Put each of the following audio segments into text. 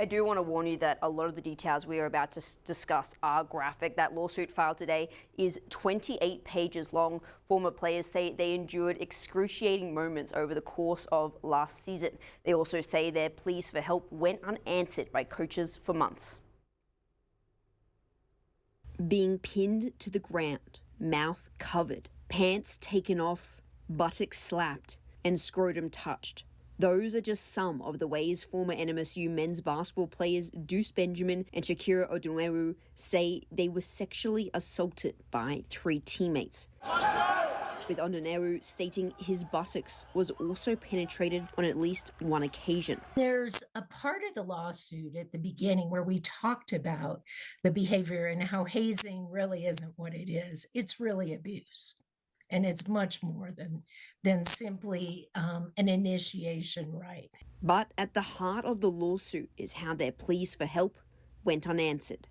I do want to warn you that a lot of the details we are about to discuss are graphic. That lawsuit filed today is 28 pages long. Former players say they endured excruciating moments over the course of last season. They also say their pleas for help went unanswered by coaches for months. Being pinned to the ground, mouth covered, pants taken off, buttocks slapped, and scrotum touched. Those are just some of the ways former NMSU men's basketball players Deuce Benjamin and Shakira Odunewu say they were sexually assaulted by 3 teammates. With Odunewu stating his buttocks was also penetrated on at least one occasion. There's a part of the lawsuit at the beginning where we talked about the behavior and how hazing really isn't what it is. It's really abuse. And it's much more than simply an initiation right. But at the heart of the lawsuit is how their pleas for help went unanswered.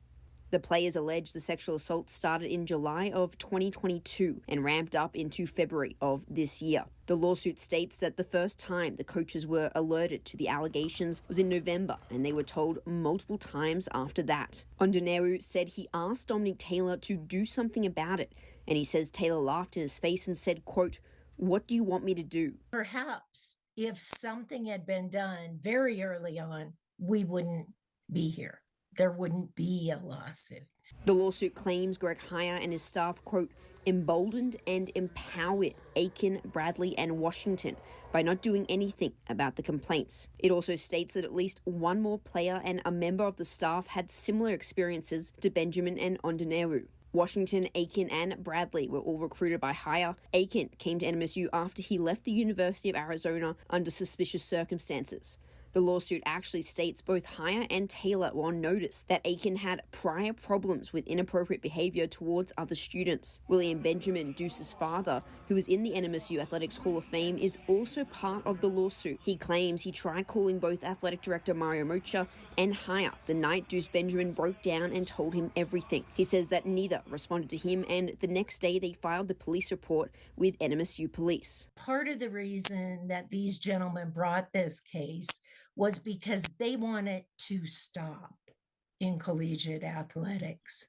The players allege the sexual assault started in July of 2022 and ramped up into February of this year. The lawsuit states that the first time the coaches were alerted to the allegations was in November, and they were told multiple times after that. Odunewu said he asked Dominic Taylor to do something about it, and he says Taylor laughed in his face and said, quote, "What do you want me to do?" Perhaps if something had been done very early on, we wouldn't be here. There wouldn't be a lawsuit. The lawsuit claims Greg Hire and his staff, quote, emboldened and empowered Aiken, Bradley and Washington by not doing anything about the complaints. It also states that at least one more player and a member of the staff had similar experiences to Benjamin and Odunewu. Washington, Aiken and Bradley were all recruited by Hire. Aiken came to NMSU after he left the University of Arizona under suspicious circumstances. The lawsuit actually states both Hire and Taylor were on notice that Aiken had prior problems with inappropriate behavior towards other students. William Benjamin, Deuce's father, who is in the NMSU Athletics Hall of Fame, is also part of the lawsuit. He claims he tried calling both athletic director Mario Mocha and Hire the night Deuce Benjamin broke down and told him everything. He says that neither responded to him, and the next day they filed the police report with NMSU police. Part of the reason that these gentlemen brought this case was because they wanted to stop in collegiate athletics.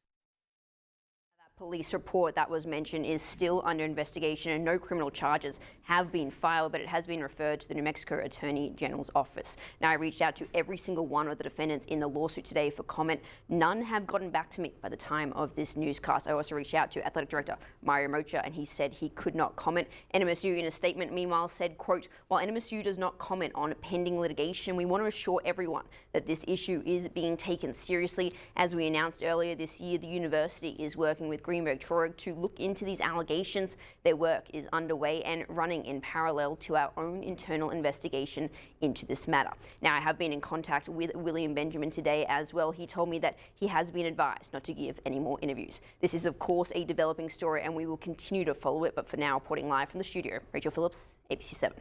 Police report that was mentioned is still under investigation and no criminal charges have been filed, but it has been referred to the New Mexico Attorney General's office. Now, I reached out to every single one of the defendants in the lawsuit today for comment. None have gotten back to me by the time of this newscast. I also reached out to Athletic Director Mario Mocha, and he said he could not comment. NMSU in a statement meanwhile said, quote, while NMSU does not comment on pending litigation, we want to assure everyone that this issue is being taken seriously. As we announced earlier this year, the university is working with Greenberg-Traurig to look into these allegations. Their work is underway and running in parallel to our own internal investigation into this matter. Now, I have been in contact with William Benjamin today as well. He told me that he has been advised not to give any more interviews. This is, of course, a developing story and we will continue to follow it. But for now, reporting live from the studio, Rachel Phillips, ABC 7.